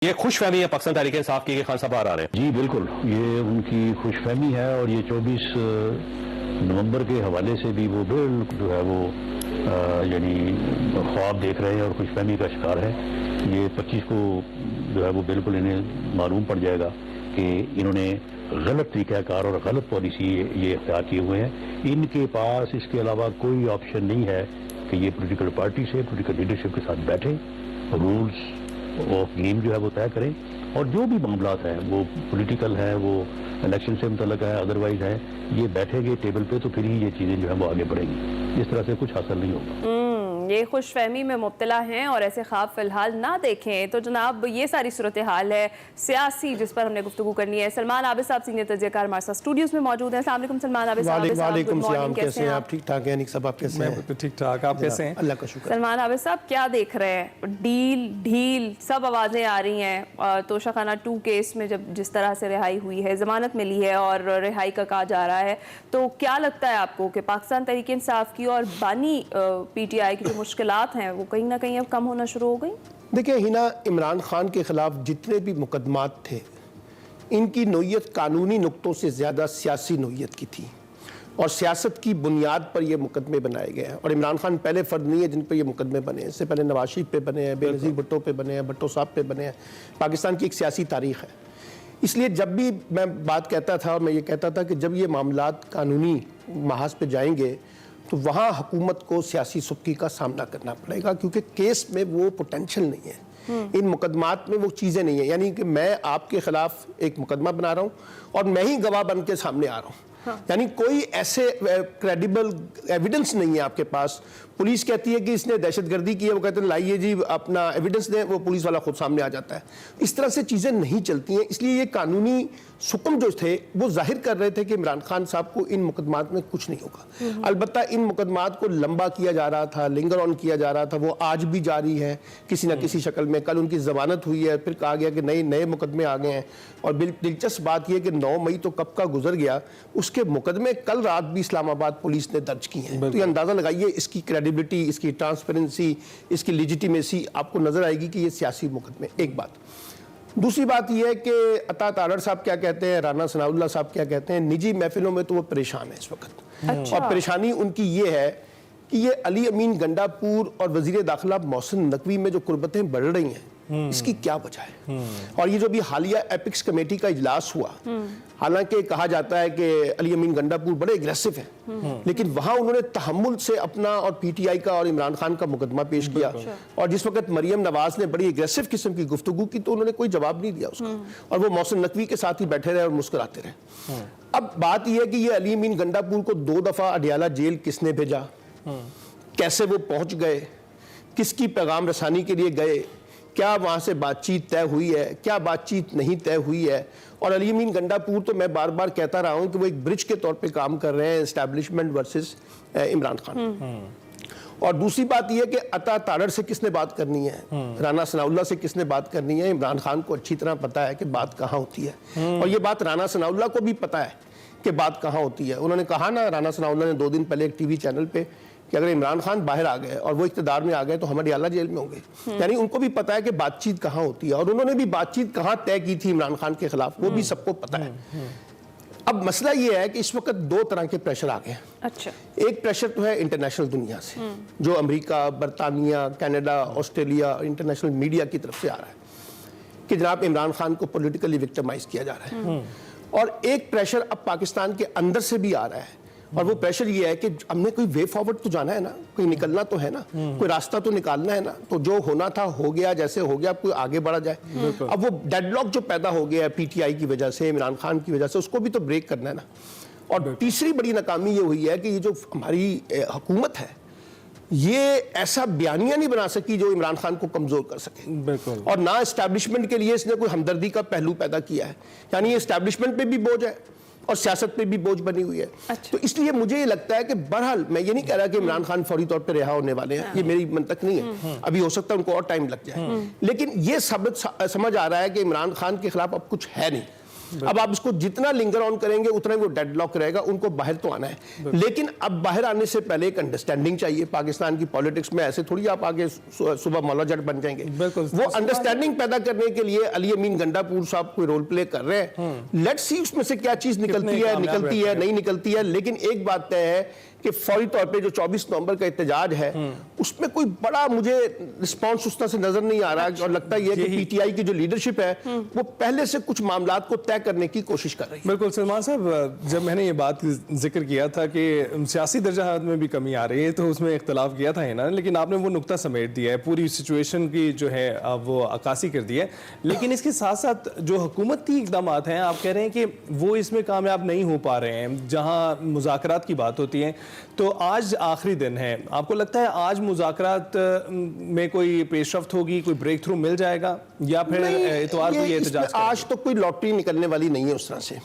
ये खुशफहमी है पाकिस्तान तहरीक इंसाफ की कि खान साहब बाहर आ रहे हैं? जी बिल्कुल, ये उनकी खुशफहमी है और ये 24 नवंबर के हवाले से भी वो बिल्कुल जो है वो यानी ख्वाब देख रहे हैं और खुशफहमी का शिकार है। ये 25 को जो है वो बिल्कुल इन्हें मालूम पड़ जाएगा कि इन्होंने गलत तरीक़ाकार और गलत पॉलिसी ये इख्तियार किए हुए हैं। इनके पास इसके अलावा कोई ऑप्शन नहीं है कि ये पॉलिटिकल पार्टी से पॉलिटिकल लीडरशिप के साथ बैठे, रूल्स ऑफ गेम जो है वो तय करें और जो भी मामला है वो पॉलिटिकल है, वो इलेक्शन से मुतल्लक है, अदरवाइज है, ये बैठेंगे टेबल पे तो फिर ही ये चीज़ें जो है वो आगे बढ़ेंगी। इस तरह से कुछ हासिल नहीं होगा। ये खुशफहमी में मुब्तला हैं और ऐसे ख्वाब फिलहाल ना देखें। तो जनाब ये सारी सूरत हाल है सियासी जिस पर हमने गुफ्तगू करनी है। सलमान आबिद साहब सीनियर तजज़ियाकार हमारे साथ स्टूडियोज में मौजूद हैं। अस्सलाम वालेकुम सलमान आबिद साहब। वालेकुम सलाम, कैसे हैं आप? ठीक ठाक हैं? सब आप कैसे हैं? मैं ठीक ठाक, आप कैसे हैं? अल्लाह का शुक्र। सलमान आबिद साहब क्या देख रहे हैं? डील ढील सब आवाज़ें आ रही हैं। तोशाखाना 2 केस में जब जिस तरह से रिहाई हुई है, जमानत मिली है और रिहाई का कहा जा रहा है, तो क्या लगता है आपको कि पाकिस्तान तहरीक इंसाफ की और बानी PTI की जो मुश्किलात हैं वो कहीं ना कहीं अब कम होना शुरू हो गई? देखिए हिना, इमरान खान के खिलाफ जितने भी मुकदमात थे, इनकी नोयत कानूनी नुक्तों से ज़्यादा सियासी नोयत की थी और सियासत की बुनियाद पर ये मुकदमे बनाए गए हैं। और इमरान खान पहले फ़र्द नहीं है जिन पर ये मुकदमे बने हैं। इससे पहले नवाज शरीफ पे बने हैं, बेनज़ीर भुट्टो पे बने हैं, भुट्टो साहब पे बने हैं। पाकिस्तान की एक सियासी तारीख़ है। इसलिए जब भी मैं बात कहता था और मैं ये कहता था कि जब ये मामलात कानूनी महाज पे जाएंगे तो वहाँ हुकूमत को सियासी सुक्की का सामना करना पड़ेगा, क्योंकि केस में वो पोटेंशियल नहीं है, इन मुकदमात में वो चीज़ें नहीं है। यानी कि मैं आपके खिलाफ एक मुकदमा बना रहा हूँ और मैं ही गवाह बन के सामने आ रहा हूँ। यानी कोई ऐसे क्रेडिबल एविडेंस नहीं है आपके पास। पुलिस कहती है कि इसने दहशतगर्दी की है, वो कहते हैं लाइए जी अपना एविडेंस दें, वो पुलिस वाला खुद सामने आ जाता है। इस तरह से चीज़ें नहीं चलती हैं। इसलिए ये कानूनी सुकम जो थे वो जाहिर कर रहे थे कि इमरान खान साहब को इन मुकदमात में कुछ नहीं होगा। अलबत्ता इन मुकदमात को लंबा किया जा रहा था, लिंगर ऑन किया जा रहा था, वो आज भी जारी है किसी न किसी शक्ल में। कल उनकी जमानत हुई है, फिर कहा गया कि नए मुकदमे आ गए हैं। और दिलचस्प बात यह कि 9 मई तो कब का गुजर गया, उसके मुकदमे कल रात भी इस्लामाबाद पुलिस ने दर्ज किए हैं। तो ये अंदाज़ा लगाइए इसकी क्रेडिबिलिटी, इसकी ट्रांसपेरेंसी, इसकी लेजिटिमेसी आपको नजर आएगी कि ये सियासी मुकदमे। एक बात। दूसरी बात यह है कि अता तारड़ साहब क्या कहते हैं, राना सनाउल्लाह साहब क्या कहते हैं, निजी महफिलों में तो वो परेशान है इस वक्त। और परेशानी उनकी ये है कि ये अली अमीन गंडापुर और वजीर दाखिला मोहसिन नकवी में जो कुर्बतें बढ़ रही हैं, इसकी क्या वजह है? और ये जो भी हालिया एपिक्स कमेटी का इजलास हुआ, हालांकि कहा जाता है कि अली अमीन गंडापुर बड़े एग्रेसिव हैं, लेकिन वहां उन्होंने तहम्मुल से अपना और PTI का और इमरान खान का मुकदमा पेश किया। और जिस वक्त मरियम नवाज ने बड़ी एग्रेसिव किस्म की गुफ्तगू की तो उन्होंने कोई जवाब नहीं दिया उसका, और वो मोहसिन नकवी के साथ ही बैठे रहे और मुस्कुराते रहे। अब बात यह है कि ये अली अमीन गंडापुर को 2 दफा अडियाला जेल किसने भेजा, कैसे वो पहुंच गए, किसकी पैगाम रसानी के लिए गए, क्या वहाँ से बातचीत तय हुई है, क्या बातचीत नहीं तय हुई है। और अली अमीन गंडापुर तो मैं बार बार कहता रहा हूँ कि वो एक ब्रिज के तौर पे काम कर रहे हैं एस्टैब्लिशमेंट वर्सेस इमरान खान। और दूसरी बात यह कि अता तारड़ से किसने बात करनी है, राना सनाउल्लाह से किसने बात करनी है। इमरान खान को अच्छी तरह पता है कि बात कहाँ होती है, और ये बात राना सनाउल्लाह को भी पता है कि बात कहाँ होती है। उन्होंने कहा ना, राना सनाउल्लाह ने 2 दिन पहले एक TV चैनल पे कि अगर इमरान खान बाहर आ गए और वो इख्तिदार में आ गए तो हम अडियाला जेल में होंगे। यानी उनको भी पता है कि बातचीत कहाँ होती है, और उन्होंने भी बातचीत कहाँ तय की थी इमरान खान के खिलाफ, वो भी सबको पता है। अब मसला ये है कि इस वक्त 2 तरह के प्रेशर आ गए हैं। अच्छा। एक प्रेशर तो है इंटरनेशनल दुनिया से, जो अमेरिका, बरतानिया, कनाडा, ऑस्ट्रेलिया, इंटरनेशनल मीडिया की तरफ से आ रहा है कि जनाब इमरान खान को पॉलिटिकली विक्टिमाइज किया जा रहा है। और एक प्रेशर अब पाकिस्तान के अंदर से भी आ रहा है, और वो प्रेशर ये है कि हमने कोई वे फॉरवर्ड तो जाना है ना, कोई निकलना तो है ना, कोई रास्ता तो निकालना है ना। तो जो होना था हो गया, जैसे हो गया, कोई आगे बढ़ा जाए। अब वो डेडलॉक जो पैदा हो गया है PTI की वजह से, इमरान खान की वजह से, उसको भी तो ब्रेक करना है ना। और तीसरी बड़ी नाकामी ये हुई है कि ये जो हमारी हुकूमत है, ये ऐसा बयानिया नहीं बना सकी जो इमरान खान को कमजोर कर सके। और ना एस्टैब्लिशमेंट के लिए इसने कोई हमदर्दी का पहलू पैदा किया है। यानी एस्टैब्लिशमेंट पे भी बोझ है और सियासत पे भी बोझ बनी हुई है। अच्छा। तो इसलिए मुझे ये लगता है कि बहरहाल मैं ये नहीं कह रहा कि इमरान खान फौरी तौर पे रिहा होने वाले हैं, ये मेरी मंतक नहीं है। अभी हो सकता है उनको और टाइम लग जाए, लेकिन ये समझ आ रहा है कि इमरान खान के खिलाफ अब कुछ है नहीं। अब आप इसको जितना लिंगर ऑन करेंगे उतना ही वो डेडलॉक रहेगा, उनको बाहर तो आना है। लेकिन अब बाहर आने से पहले एक अंडरस्टैंडिंग चाहिए। पाकिस्तान की पॉलिटिक्स में ऐसे थोड़ी आप आगे सुबह मौला जट बन जाएंगे। वो अंडरस्टैंडिंग पैदा करने के लिए अली अमीन गंडापुर साहब कोई रोल प्ले कर रहे हैं। लेट्स सी उसमें से क्या चीज निकलती है नहीं निकलती है। लेकिन एक बात तय है कि फौरी तौर पे जो 24 नवंबर का एहतजाज है उसमें कोई बड़ा मुझे रिस्पांस उस तरह से नजर नहीं आ रहा और लगता है कि पीटीआई की जो लीडरशिप है वो पहले से कुछ मामलात को तय करने की कोशिश कर रही है। बिल्कुल सलमान साहब, जब मैंने ये बात जिक्र किया था कि सियासी दर्जाहत में भी कमी आ रही है तो उसमें इख्तलाफ किया था ना, लेकिन आपने वो नुक्ता समेट दिया है, पूरी सिचुएशन की जो है वो अक्कासी कर दी है। लेकिन इसके साथ साथ जो हुकूमती इकदाम हैं, आप कह रहे हैं कि वो इसमें कामयाब नहीं हो पा रहे हैं। जहाँ मुज़ाकरात की बात होती है तो आज आखिरी दिन है, आपको लगता है आज मुज़ाकरात में कोई पेशरफ्त होगी, कोई ब्रेक थ्रू मिल जाएगा या फिर इतवार को ये एहतजाज? आज तो कोई लॉटरी निकलने वाली नहीं है उस तरह से।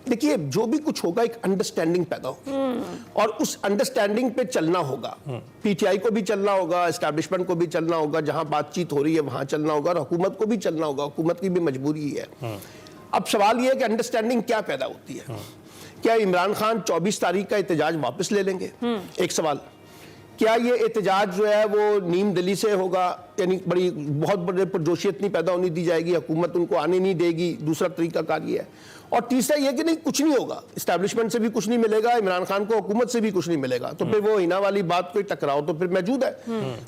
देखिए जो भी कुछ होगा एक अंडरस्टैंडिंग पैदा होगी और उस अंडरस्टैंडिंग पे चलना होगा। पीटीआई को भी चलना होगा, एस्टैब्लिशमेंट को भी चलना होगा, जहां बातचीत हो रही है वहां चलना होगा और हुकूमत को भी चलना होगा, हुकूमत की भी मजबूरी है। अब सवाल यह है कि अंडरस्टैंडिंग क्या पैदा होती है। क्या इमरान खान 24 तारीख का एहतजाज वापस ले लेंगे? एक सवाल। क्या ये एहतजाज जो है वो नीम दिली से होगा, यानी बहुत बड़े पुरजोशियत नहीं पैदा होने दी जाएगी, हुकूमत उनको आने नहीं देगी, दूसरा तरीका कार्य है। और तीसरा यह कि नहीं कुछ नहीं होगा, इस्टेब्लिशमेंट से भी कुछ नहीं मिलेगा, इमरान खान को हुकूमत से भी कुछ नहीं मिलेगा, तो फिर वो हिना वाली बात, कोई टकराव तो फिर मौजूद है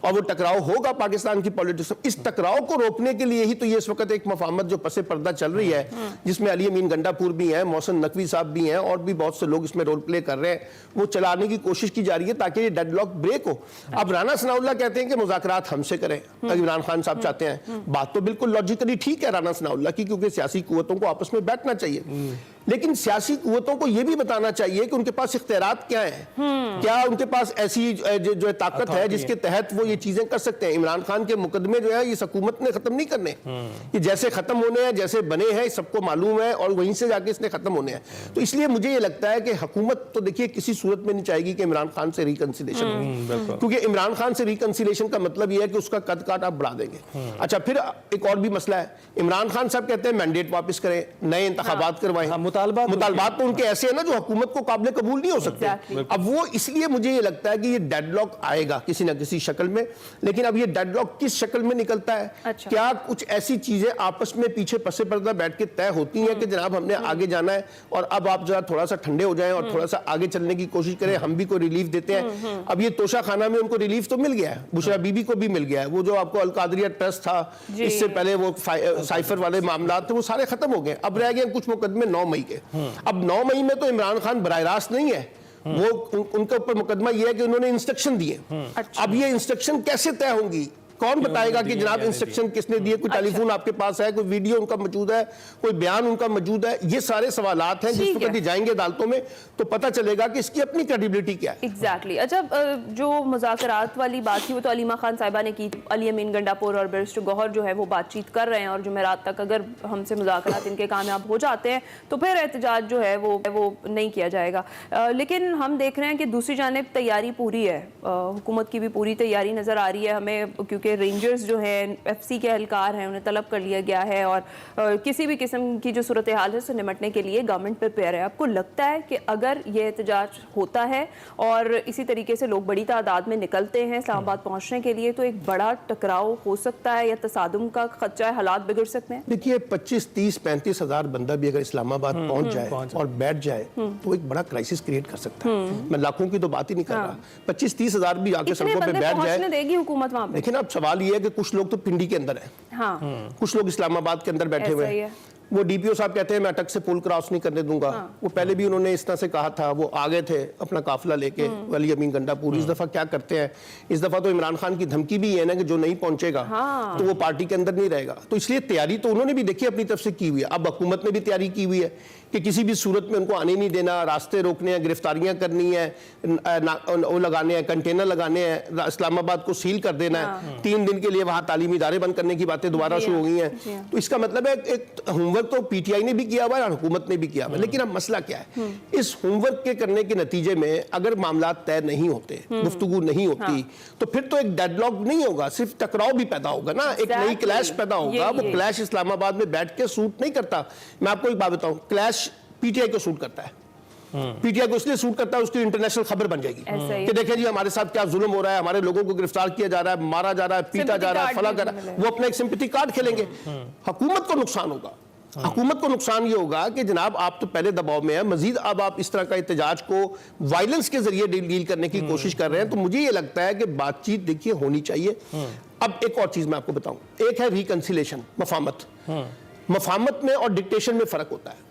और वो टकराव होगा पाकिस्तान की पॉलिटिक्स। इस टकराव को रोकने के लिए ही तो ये इस वक्त एक मफाहमत जो पसे पर्दा चल रही है, जिसमें अली अमीन गंडापुर भी हैं, मोहसिन नकवी साहब भी हैं और भी बहुत से लोग इसमें रोल प्ले कर रहे हैं, वो चलाने की कोशिश की जा रही है ताकि ये डेडलॉक ब्रेक हो। अब राना सनाउल्लाह कहते हैं कि मुज़ाकरात हमसे करें, इमरान खान साहब चाहते हैं, बात तो बिल्कुल लॉजिकली ठीक है राना सनाउल्लाह की, क्योंकि सियासी कुव्वतों को आपस में बैठना चाहिए। लेकिन सियासी कुव्वतों को यह भी बताना चाहिए कि उनके पास इख्तियारात क्या है, क्या उनके पास ऐसी जो ताकत है जिसके तहत वो ये चीजें कर सकते हैं। इमरान खान के मुकदमे जो है इस हुकूमत ने खत्म नहीं करने, ये जैसे खत्म होने हैं, जैसे बने हैं, सबको मालूम है और वहीं से जाके इसने खत्म होने हैं। तो इसलिए मुझे ये लगता है कि हुकूमत तो देखिए किसी सूरत में नहीं चाहेगी कि इमरान खान से रिकंसिलेशन हो, क्योंकि इमरान खान से रिकंसिलेशन का मतलब यह है कि उसका कद काट आप बढ़ा देंगे। अच्छा, फिर एक और भी मसला है, इमरान खान साहब कहते हैं मैंडेट वापस करें, नए इंतखाबात करवाएं। मुतालबात तो उनके ऐसे है ना जो हुकूमत को काबिल कबूल नहीं हो सकते। अब वो इसलिए मुझे ये लगता है कि ये डेडलॉक आएगा किसी ना किसी शक्ल में, लेकिन अब ये डेडलॉक किस शक्ल में निकलता है, क्या कुछ ऐसी चीजें आपस में पीछे पसे पर्दा बैठ के तय होती हैं कि जनाब हमने आगे जाना है और अब आप जरा थोड़ा सा ठंडे हो जाएं और थोड़ा सा आगे चलने की कोशिश करें, हम भी कोई रिलीफ देते हैं। अब ये तोशा खाना में उनको रिलीफ तो मिल गया है, बुशरा बीबी को भी मिल गया है, वो जो आपको अल कादरिया ट्रस्ट था, इससे पहले वो साइफर वाले मामला थे, वो सारे खत्म हो गए। अब रह गए कुछ मुकदमे 9 मई के। अब 9 मई में तो इमरान खान बराह रास्त नहीं है, वो उनके ऊपर मुकदमा यह है कि उन्होंने इंस्ट्रक्शन दिए। अब ये इंस्ट्रक्शन कैसे तय होंगी, कौन बताएगा कि जनाब इंस्ट्रक्शन किसने दिए? कोई टेलीफोन आपके पास है, कोई वीडियो उनका मौजूद है, कोई बयान उनका मौजूद है? ये सारे सवालात हैं जिस वक्त जाएंगे अदालतों में तो पता चलेगा कि इसकी अपनी क्रेडिबिलिटी क्या है। एग्जैक्टली। अच्छा, जो मुज़ाकरात वाली बात थी वो तो अलीमा खान साहिबा ने की, अली अमीन गंडापुर और बैरिस्टर गौहर जो है वो बातचीत कर रहे हैं और जुमेरात तक अगर हमसे मुज़ाकरात इनके कामयाब हो जाते हैं तो फिर एहतजाज जो है वो नहीं किया जाएगा। लेकिन हम देख रहे हैं कि दूसरी जानिब तैयारी पूरी है, हुकूमत की भी पूरी तैयारी नज़र आ रही है हमें, क्योंकि रेंजर्स जो है एफसी के एहलकार हैं उन्हें तलब कर लिया गया है और किसी भी किस्म की जो सूरत हाल है उससे निपटने के लिए गवर्नमेंट प्रिपेयर है। आपको लगता है कि अगर ये एहतजाज होता है और इसी तरीके से लोग बड़ी तादाद में निकलते हैं इस्लामाबाद पहुंचने के लिए तो एक बड़ा टकराव हो सकता है या तसादुम का खदशा है, हालात बिगड़ सकते हैं? देखिए 25, 30, 35 हज़ार बंदा भी अगर इस्लामाबाद पहुंच जाए और बैठ जाए तो एक बड़ा क्राइसिस क्रिएट कर सकता है। मैं लाखों की तो बात ही नहीं कर रहा, 25, 30 हज़ार भी आके सड़कों पे बैठ जाए, देगी हुकूमत वहां पे? लेकिन अब सवाल ये है कि कुछ लोग तो पिंडी के अंदर है, कुछ लोग इस्लामाबाद के अंदर बैठे हुए हैं। वो डीपीओ साहब कहते हैं मैं अटक से पुल क्रॉस नहीं करने दूंगा। वो पहले भी उन्होंने इस तरह से कहा था, वो आ गए थे अपना काफिला लेके अली अमीन गंडापुर। इस दफा क्या करते हैं, इस दफा तो इमरान खान की धमकी भी है ना कि जो नहीं पहुंचेगा तो वो पार्टी के अंदर नहीं रहेगा। तो इसलिए तैयारी तो उन्होंने भी देखी अपनी तरफ से की हुई है, अब हुकूमत ने भी तैयारी की हुई है। कि किसी भी सूरत में उनको आने नहीं देना, रास्ते रोकने हैं, गिरफ्तारियां करनी है, वो लगाने हैं, कंटेनर लगाने हैं, इस्लामाबाद को सील कर देना है, 3 दिन के लिए वहां तालीमी इदारे बंद करने की बातें दोबारा शुरू हो गई हैं। तो इसका मतलब है एक होमवर्क तो पीटीआई ने भी किया हुआ है और हुकूमत ने भी किया हुआ है। लेकिन अब मसला क्या है, इस होमवर्क के करने के नतीजे में अगर मामला तय नहीं होते, गुफ्तगू नहीं होती, तो फिर तो एक डेडलॉक नहीं होगा, सिर्फ टकराव भी पैदा होगा ना, एक नई क्लैश पैदा होगा। वो क्लैश इस्लामाबाद में बैठ के सूट नहीं करता। मैं आपको एक बात बताऊं, क्लैश पीटीआई को सूट करता है। पीटीआई को इसलिए सूट करता है, उसकी इंटरनेशनल खबर बन जाएगी कि देखिए जी हमारे साथ क्या जुल्म हो रहा है, हमारे लोगों को गिरफ्तार किया जा रहा है, मारा जा रहा है, पीटा जा रहा है, फला कर रहा है। वो अपना एक सिंपैथी कार्ड खेलेंगे। हुकूमत को नुकसान होगा। हुकूमत को नुकसान ये होगा कि जनाब आप तो पहले दबाव में है, मजीद अब आप इस तरह का एहतजाज को वायलेंस के जरिए डील करने की कोशिश कर रहे हैं। तो मुझे ये लगता है कि बातचीत देखिए होनी चाहिए। अब एक और चीज मैं आपको बताऊं, एक है रिकंसिलेशन, मफामत। मफामत में और डिक्टेशन में फर्क होता है।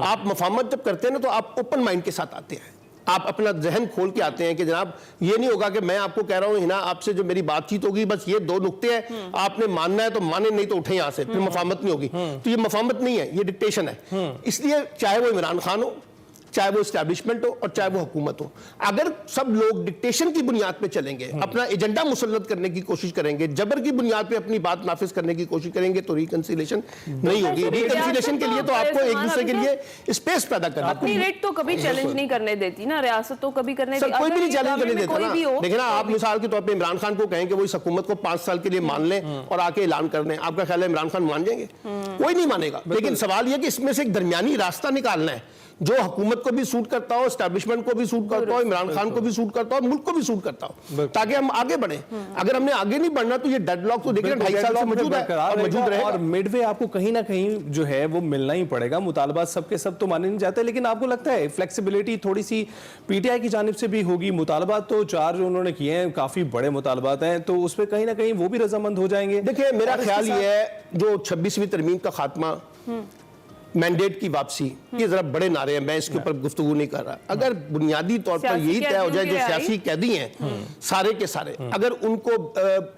आप मफामत जब करते हैं ना तो आप ओपन माइंड के साथ आते हैं, आप अपना जहन खोल के आते हैं कि जनाब ये नहीं होगा कि मैं आपको कह रहा हूं हिना आपसे जो मेरी बातचीत होगी बस ये 2 नुक्ते हैं, आपने मानना है तो माने, नहीं तो उठे यहां से, फिर मफामत नहीं होगी। तो ये मफामत नहीं है, ये डिक्टेशन है। इसलिए चाहे वो इमरान खान हो, चाहे वो एस्टैब्लिशमेंट हो और चाहे वो हुकूमत हो, अगर सब लोग डिक्टेशन की बुनियाद पे चलेंगे, अपना एजेंडा मुसल्लत करने की कोशिश करेंगे, जबर की बुनियाद पे अपनी बात नाफिज करने की कोशिश करेंगे, तो रिकंसिलेशन नहीं होगी। रिकंसिलेशन के लिए तो आपको एक दूसरे के लिए स्पेस पैदा करना अपनी रेट तो कभी चैलेंज नहीं करने देती ना रियासत, तो कभी करने सर कोई भी नहीं चैलेंज करने देता ना। देखिए ना, आप मिसाल के तौर पे इमरान खान को कहें कि वो इस हुकूमत को 5 साल के लिए मान लें और आके ऐलान कर दें, आपका ख्याल है इमरान खान मान जाएंगे? कोई नहीं मानेगा। लेकिन सवाल यह कि इसमें से एक दरमियानी रास्ता निकालना है जो हुकूमत को भी सूट करता हो, एस्टैब्लिशमेंट को भी सूट करता हो, इमरान खान को भी सूट करता हो, मुल्क को भी सूट करता हो, ताकि हम आगे बढ़े। अगर हमने आगे नहीं बढ़ना तो ये डेडलॉक तो देखिए 2.5 साल से मौजूद है और मौजूद रहेगा। और मिडवे आपको कहीं ना कहीं जो है वो मिलना ही पड़ेगा। मुतालबात सबके सब तो माने नहीं जाते, लेकिन आपको लगता है फ्लेक्सिबिलिटी थोड़ी सी पीटीआई की जानिब से भी होगी? मुतालबात तो 4 जो उन्होंने किए हैं काफी बड़े मुतालबात हैं, तो उस पर कहीं ना कहीं वो भी रजामंद हो जाएंगे। देखिए मेरा ख्याल ये है जो 26वीं तरमीम का खात्मा, मैंडेट की वापसी, ये जरा बड़े नारे हैं, मैं इसके ऊपर गुफ्तगू नहीं कर रहा। अगर बुनियादी तौर पर यही तय हो जाए जो सियासी कैदी हैं सारे के सारे, अगर उनको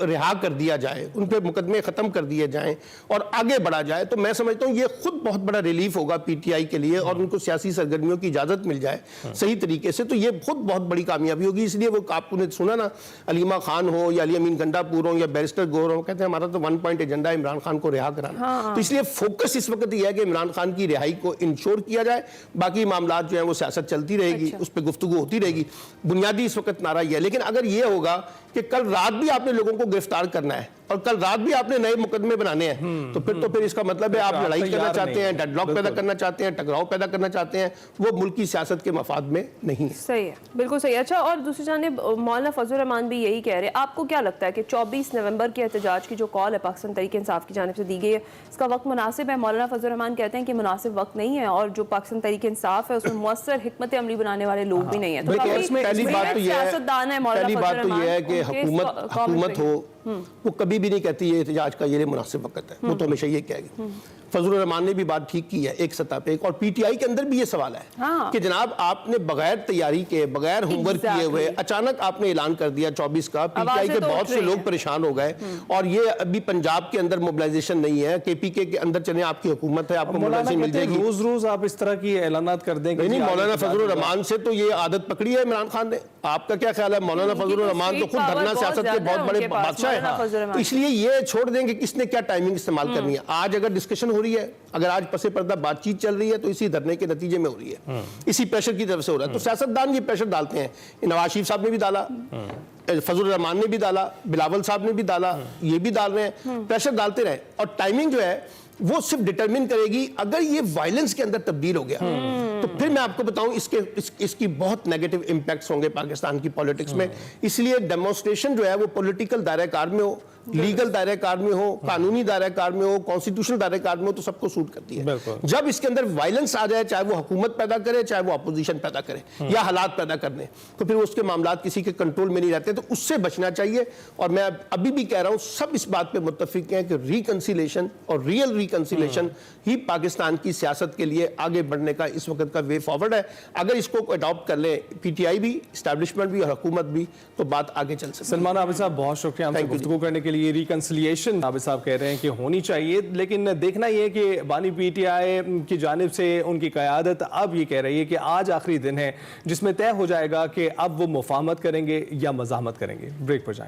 रिहा कर दिया जाए, उन पे मुकदमे खत्म कर दिए जाएं और आगे बढ़ा जाए, तो मैं समझता हूँ ये खुद बहुत बड़ा रिलीफ होगा पीटीआई के लिए और उनको सियासी सरगर्मियों की इजाजत मिल जाए सही तरीके से, तो ये खुद बहुत बड़ी कामयाबी होगी। इसलिए वो आपने सुना ना, अलीमा खान हो या अली अमीन गंडापुर हो या बैरिस्टर गौर हो, कहते हैं हमारा तो 1 पॉइंट एजेंडा है इमरान खान को रिहा कराना। तो इसलिए फोकस इस वक्त यह है कि इमरान खान की रिहाई को इंश्योर किया जाए, बाकी मामलात जो है वो सियासत चलती रहेगी, उस पर गुफ्तगू होती रहेगी। बुनियादी इस वक्त नारा यह है। लेकिन अगर यह होगा कि कल रात भी आपने लोगों को गिरफ्तार करना है और कल रात भी आपने नए मुकदमे बनाने हैं, तो फिर इसका मतलब है आप लड़ाई करना चाहते हैं, डेडलॉक पैदा करना चाहते हैं, टकराव पैदा करना चाहते हैं, वो मुल्क की सियासत के मफाद में नहीं है। सही है, बिल्कुल सही। अच्छा, और दूसरी जानिब मौलाना फजल रहमान भी यही कह रहे हैं। आपको क्या लगता है कि 24 नवंबर के एहतजाज की जो कॉल है पाकिस्तान तहरीक इंसाफ की जानिब से दी गई है, इसका वक्त मुनासिब है? मौलाना फजल रहमान कहते हैं कि मुनासिब वक्त नहीं है और जो पाकिस्तान तहरीक इंसाफ है उसमें मुअस्सर हिकमत अमली बनाने वाले लोग भी नहीं है। तो पहली बात तो यह है कि हुकूमत हो वो कभी भी नहीं कहती ये एहतजाज का ये मुनासिब वक्त है, वो तो हमेशा ये कहेगी। फजल रहमान ने भी बात ठीक की है एक सतह पे, और पीटीआई के अंदर भी ये सवाल है कि जनाब आपने बगैर तैयारी के, बगैर होमवर्क किए हुए अचानक आपने ऐलान कर दिया 24 का। पीटीआई के बहुत से लोग परेशान हो गए और ये अभी पंजाब के अंदर मोबिलाइजेशन नहीं है, केपीके के अंदर चले आपकी हुकूमत है, आपको मोबिलाइजेशन मिल जाएगी। रोज रोज आप इस तरह की ऐलानात कर दें? नहीं, मौलाना फजल रहमान से तो ये आदत पकड़ी है इमरान खान ने। आपका क्या ख्याल है? मौलाना फजल रहमान तो खुद धरना सियासत के बहुत बड़े बादशाह है, तो इसलिए ये छोड़ देंगे किसने क्या टाइमिंग इस्तेमाल करनी है। आज अगर डिस्कशन हो रही है, अगर आज पसे पर्दा बातचीत चल रही है, तो इसी धरने के नतीजे में हो रही है, इसी प्रेशर की तरफ से हो रहा है। तो सियासतदान ये प्रेशर डालते हैं, नवाज शरीफ साहब ने भी डाला, फजल रहमान ने भी डाला, बिलावल साहब ने भी डाला, ये भी डाल रहे हैं, प्रेशर डालते रहे। और टाइमिंग जो है वो सिर्फ डिटरमिन करेगी अगर ये वायलेंस के अंदर तब्दील हो गया, तो फिर मैं आपको बताऊं इसकी बहुत नेगेटिव इंपैक्ट्स होंगे पाकिस्तान की पॉलिटिक्स में। इसलिए डेमोन्स्ट्रेशन जो है वो पॉलिटिकल दायरे कार में हो, लीगल दायरे कार में हो, कानूनी दायरे कार में हो, कॉन्स्टिट्यूशनल दायरे कार में हो, तो सबको सूट करती है। जब इसके अंदर वायलेंस आ जाए, चाहे वो हुकूमत पैदा करे, चाहे वो अपोजिशन पैदा करे या हालात पैदा कर दे, तो फिर उसके मामलात किसी के कंट्रोल में नहीं रहते, तो उससे बचना चाहिए। और मैं अभी भी कह रहा हूं, सब इस बात पे मुत्तफिक हैं कि रिकंसिलेशन और रियल रिकंसिलेशन ही पाकिस्तान की सियासत के लिए आगे बढ़ने का इस वक्त का वे फॉरवर्ड है। अगर इसको अडॉप्ट कर ले PTI भी, इस्टेब्लिशमेंट भी और हुकूमत भी, तो बात आगे चल सकती है। सलमान आबिद साहब, बहुत शुक्रिया हमसे Thank you, गुफ्तगू करने के लिए। रिकंसिलिएशन आबिद साहब कह रहे हैं कि होनी चाहिए, लेकिन देखना यह कि बानी PTI की जानिब से उनकी क़यादत अब ये कह रही है कि आज आखिरी दिन है जिसमें तय हो जाएगा कि अब वो मुफाहमत करेंगे या मज़ाहमत करेंगे। ब्रेक पर जाएंगे।